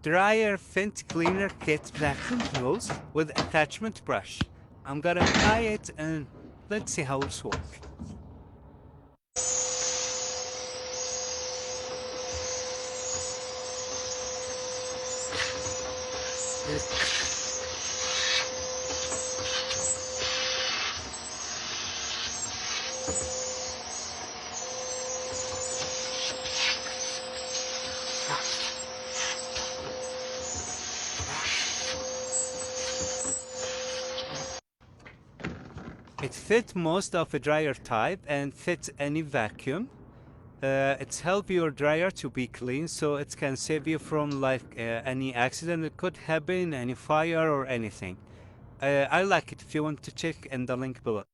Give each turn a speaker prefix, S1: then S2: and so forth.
S1: Dryer Fint Cleaner Kit vacuum tools with attachment brush. I'm gonna apply it and let's see how it's work. It fits most of the dryer type and fits any vacuum. It's help your dryer to be clean, so it can save you from like any accident that could happen, any fire or anything. I like it. If you want to check in the link below.